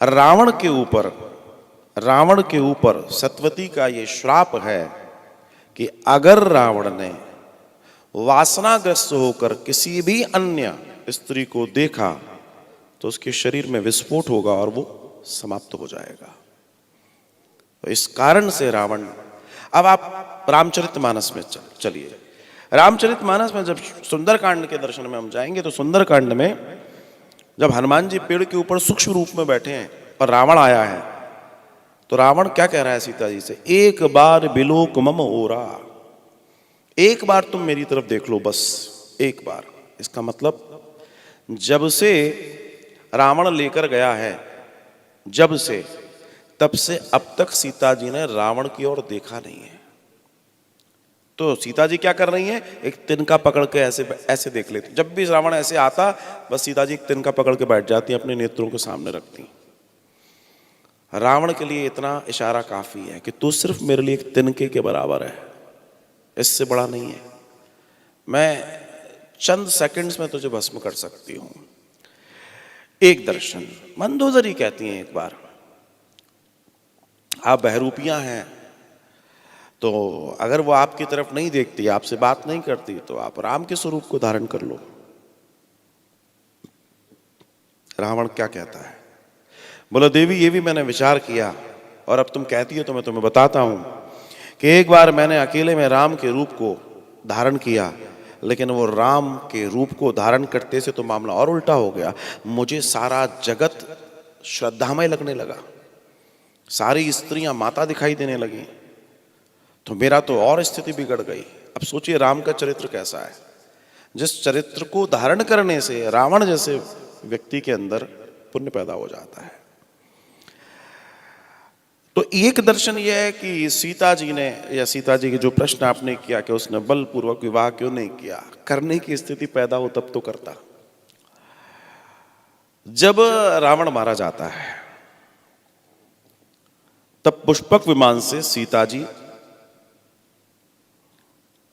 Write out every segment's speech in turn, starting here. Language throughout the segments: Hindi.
रावण के ऊपर सतवती का ये श्राप है कि अगर रावण ने वासनाग्रस्त होकर किसी भी अन्य स्त्री को देखा तो उसके शरीर में विस्फोट होगा और वो समाप्त हो जाएगा। तो इस कारण से रावण, अब आप रामचरितमानस में चलिए। रामचरितमानस में जब सुंदरकांड के दर्शन में हम जाएंगे तो सुंदरकांड में जब हनुमान जी पेड़ के ऊपर सूक्ष्म रूप में बैठे हैं और रावण आया है तो रावण क्या कह रहा है सीता जी से, एक बार बिलोक मम ओरा, एक बार तुम मेरी तरफ देख लो, बस एक बार। इसका मतलब जब से रावण लेकर गया है, जब से तब से अब तक सीता जी ने रावण की ओर देखा नहीं है। तो सीता जी क्या कर रही हैं, एक तिनका पकड़ के ऐसे ऐसे देख लेती। जब भी रावण ऐसे आता बस सीता जी एक तिनका पकड़ के बैठ जाती, अपने नेत्रों के सामने रखती। रावण के लिए इतना इशारा काफी है कि तू सिर्फ मेरे लिए एक तिनके के बराबर है, इससे बड़ा नहीं है। मैं चंद सेकंड्स में तुझे भस्म कर सकती हूं। एक दर्शन। मंदोदरी कहती हैं एक बार, आप बहरूपियां हैं तो अगर वो आपकी तरफ नहीं देखती, आपसे बात नहीं करती, तो आप राम के स्वरूप को धारण कर लो। रावण क्या कहता है, बोला देवी ये भी मैंने विचार किया और अब तुम कहती हो तो मैं तुम्हें बताता हूं कि एक बार मैंने अकेले में राम के रूप को धारण किया, लेकिन वो राम के रूप को धारण करते से तो मामला और उल्टा हो गया। मुझे सारा जगत श्रद्धामय लगने लगा, सारी स्त्रियां माता दिखाई देने लगी, तो मेरा तो और स्थिति बिगड़ गई। अब सोचिए राम का चरित्र कैसा है, जिस चरित्र को धारण करने से रावण जैसे व्यक्ति के अंदर पुण्य पैदा हो जाता है। तो एक दर्शन यह है कि सीता जी ने, या सीता जी के जो प्रश्न आपने किया कि उसने बलपूर्वक विवाह क्यों नहीं किया, करने की स्थिति पैदा हो तब तो करता। जब रावण मारा जाता है तब पुष्पक विमान से सीता जी,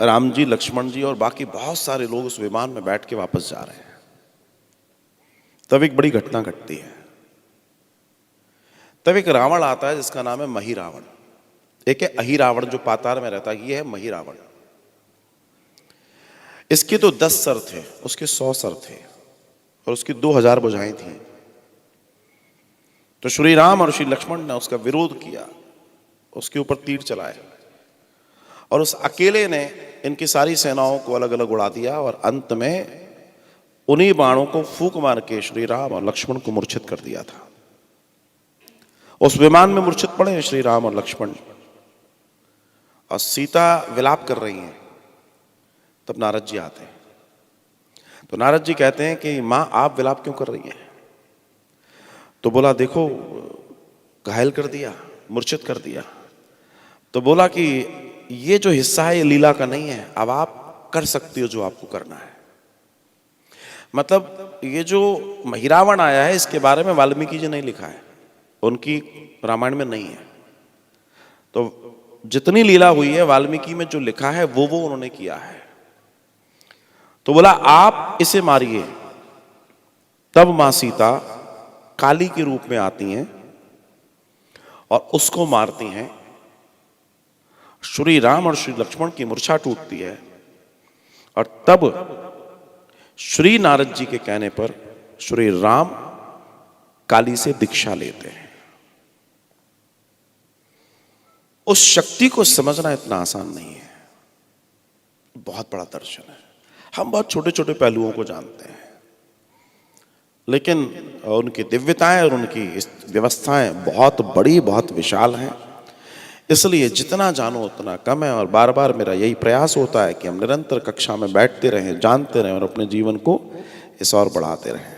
राम जी, लक्ष्मण जी और बाकी बहुत सारे लोग उस विमान में बैठ के वापस जा रहे हैं। तब एक बड़ी घटना घटती है। तब एक रावण आता है जिसका नाम है मही रावण। एक है अहि रावण जो पाताल में रहता है, ये है मही रावण। इसके तो 10 सर थे, उसके 100 सर थे और उसकी 2000 भुजाएं थी। तो श्री राम और श्री लक्ष्मण ने उसका विरोध किया, उसके ऊपर तीर चलाए और उस अकेले ने इनकी सारी सेनाओं को अलग अलग उड़ा दिया और अंत में उन्हीं बाणों को फूंक मार के श्री राम और लक्ष्मण को मूर्छित कर दिया था। उस विमान में मूर्छित पड़े हैं श्री राम और लक्ष्मण, और सीता विलाप कर रही हैं। तब नारद जी आते हैं। तो नारद जी कहते हैं कि मां आप विलाप क्यों कर रही हैं? तो बोला देखो घायल कर दिया, मूर्छित कर दिया। तो बोला कि ये जो हिस्सा है ये लीला का नहीं है, अब आप कर सकती हो जो आपको करना है। मतलब ये जो महिरावण आया है इसके बारे में वाल्मीकि जी नहीं लिखा है, उनकी रामायण में नहीं है। तो जितनी लीला हुई है वाल्मीकि में जो लिखा है वो उन्होंने किया है। तो बोला आप इसे मारिए। तब मां सीता काली के रूप में आती हैं और उसको मारती हैं। श्री राम और श्री लक्ष्मण की मूर्छा टूटती है और तब श्री नारद जी के कहने पर श्री राम काली से दीक्षा लेते हैं। उस शक्ति को समझना इतना आसान नहीं है, बहुत बड़ा दर्शन है। हम बहुत छोटे छोटे पहलुओं को जानते हैं, लेकिन उनकी दिव्यताएं और उनकी व्यवस्थाएं बहुत बड़ी, बहुत विशाल हैं। इसलिए जितना जानो उतना कम है। और बार बार मेरा यही प्रयास होता है कि हम निरंतर कक्षा में बैठते रहें, जानते रहें और अपने जीवन को इस और बढ़ाते रहें।